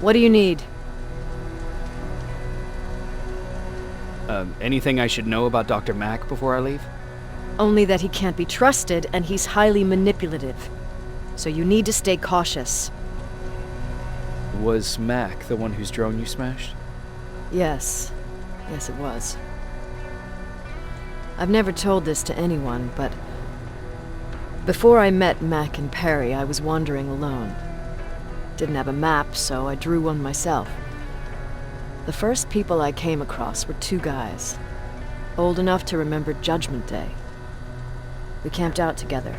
What do you need? Anything I should know about Dr. Mack before I leave? Only that he can't be trusted, and he's highly manipulative. So you need to stay cautious. Was Mack the one whose drone you smashed? Yes. Yes, it was. I've never told this to anyone, but before I met Mac and Perry, I was wandering alone. Didn't have a map, so I drew one myself. The first people I came across were two guys, old enough to remember Judgment Day. We camped out together.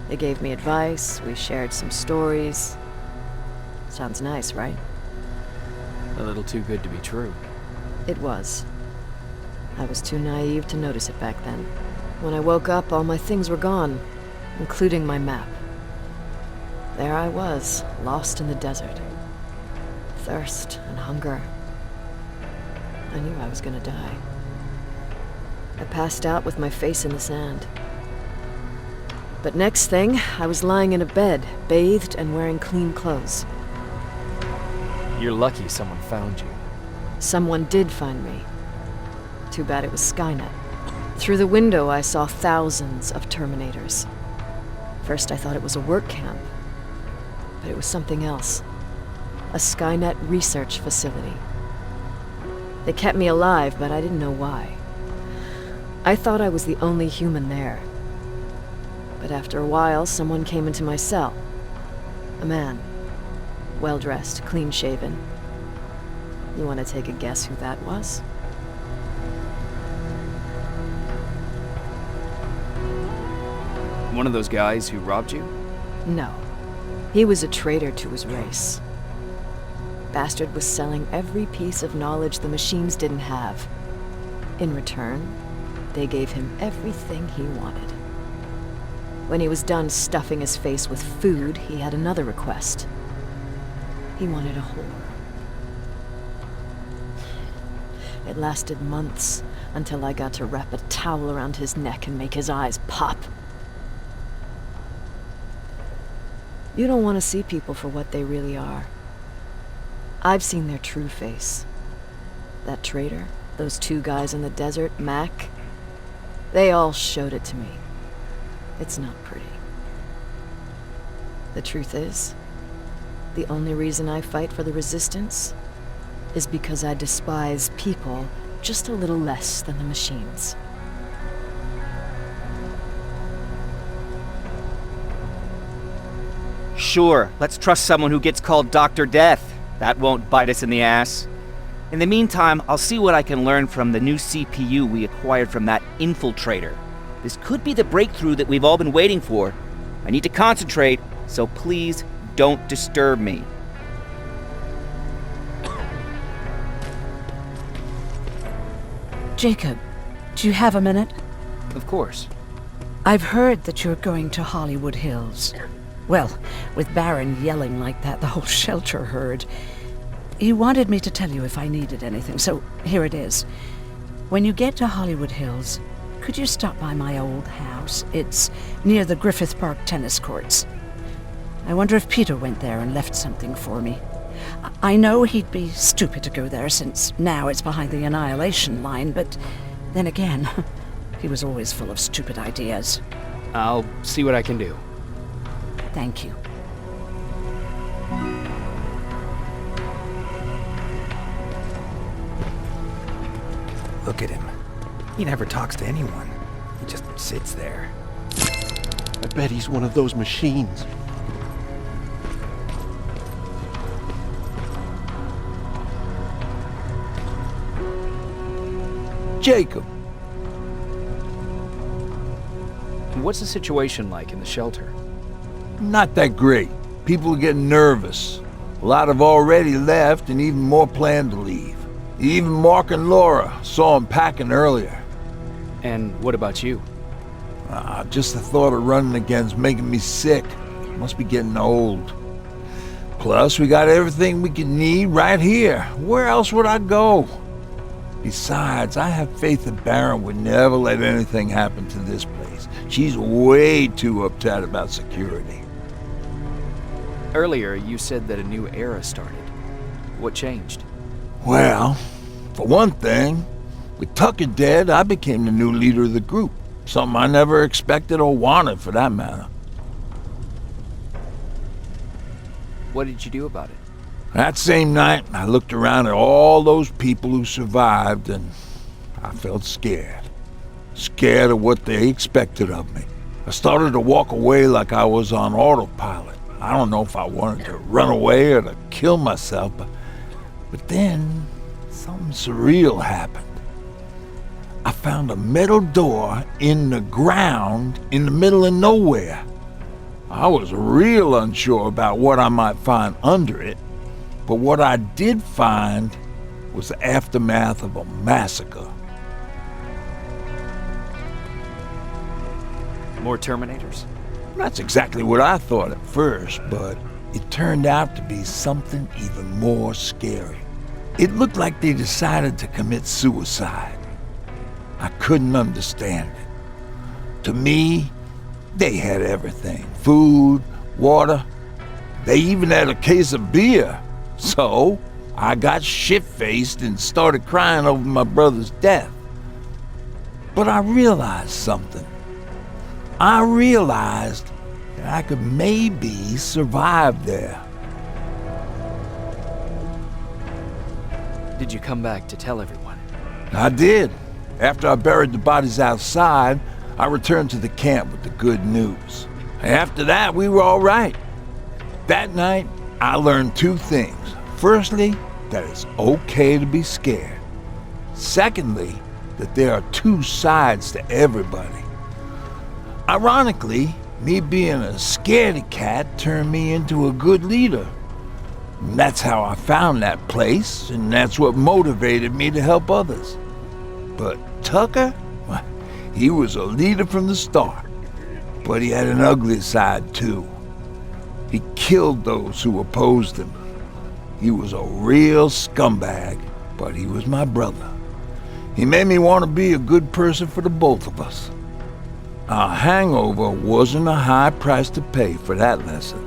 They gave me advice, we shared some stories. Sounds nice, right? A little too good to be true. It was. I was too naive to notice it back then. When I woke up, all my things were gone, including my map. There I was, lost in the desert. Thirst and hunger. I knew I was gonna die. I passed out with my face in the sand. But next thing, I was lying in a bed, bathed and wearing clean clothes. You're lucky someone found you. Someone did find me. Too bad it was Skynet. Through the window, I saw thousands of Terminators. First, I thought it was a work camp, but it was something else. A Skynet research facility. They kept me alive, but I didn't know why. I thought I was the only human there. But after a while, someone came into my cell. A man. Well-dressed, clean-shaven. You want to take a guess who that was? One of those guys who robbed you? No. He was a traitor to his race. Bastard was selling every piece of knowledge the machines didn't have. In return, they gave him everything he wanted. When he was done stuffing his face with food, he had another request. He wanted a whore. It lasted months, until I got to wrap a towel around his neck and make his eyes pop. You don't want to see people for what they really are. I've seen their true face. That traitor, those two guys in the desert, Mac, they all showed it to me. It's not pretty. The truth is, the only reason I fight for the Resistance is because I despise people just a little less than the machines. Sure, let's trust someone who gets called Dr. Death. That won't bite us in the ass. In the meantime, I'll see what I can learn from the new CPU we acquired from that infiltrator. This could be the breakthrough that we've all been waiting for. I need to concentrate, so please don't disturb me. Jacob, do you have a minute? Of course. I've heard that you're going to Hollywood Hills. Well, with Baron yelling like that, the whole shelter heard. He wanted me to tell you if I needed anything, so here it is. When you get to Hollywood Hills, could you stop by my old house? It's near the Griffith Park tennis courts. I wonder if Peter went there and left something for me. I know he'd be stupid to go there, since now it's behind the Annihilation Line, but then again, he was always full of stupid ideas. I'll see what I can do. Thank you. Look at him. He never talks to anyone. He just sits there. I bet he's one of those machines. Jacob. What's the situation like in the shelter? Not that great. People are getting nervous. A lot have already left, and even more plan to leave. Even Mark and Laura saw him packing earlier. And what about you? Just the thought of running again's making me sick. Must be getting old. Plus, we got everything we can need right here. Where else would I go? Besides, I have faith that Baron would never let anything happen to this place. She's way too uptight about security. Earlier, you said that a new era started. What changed? Well, for one thing, with Tucker dead, I became the new leader of the group. Something I never expected or wanted, for that matter. What did you do about it? That same night, I looked around at all those people who survived, and I felt scared. Scared of what they expected of me. I started to walk away like I was on autopilot. I don't know if I wanted to run away or to kill myself, but then something surreal happened. I found a metal door in the ground in the middle of nowhere. I was real unsure about what I might find under it, but what I did find was the aftermath of a massacre. More Terminators? That's exactly what I thought at first, but it turned out to be something even more scary. It looked like they decided to commit suicide. I couldn't understand it. To me, they had everything. Food, water. They even had a case of beer. So, I got shit-faced and started crying over my brother's death. But I realized something. I realized that I could maybe survive there. Did you come back to tell everyone? I did. After I buried the bodies outside, I returned to the camp with the good news. After that, we were all right. That night, I learned two things. Firstly, that it's okay to be scared. Secondly, that there are two sides to everybody. Ironically, me being a scaredy cat turned me into a good leader. And that's how I found that place, and that's what motivated me to help others. But Tucker, well, he was a leader from the start. But he had an ugly side too. He killed those who opposed him. He was a real scumbag, but he was my brother. He made me want to be a good person for the both of us. Our hangover wasn't a high price to pay for that lesson.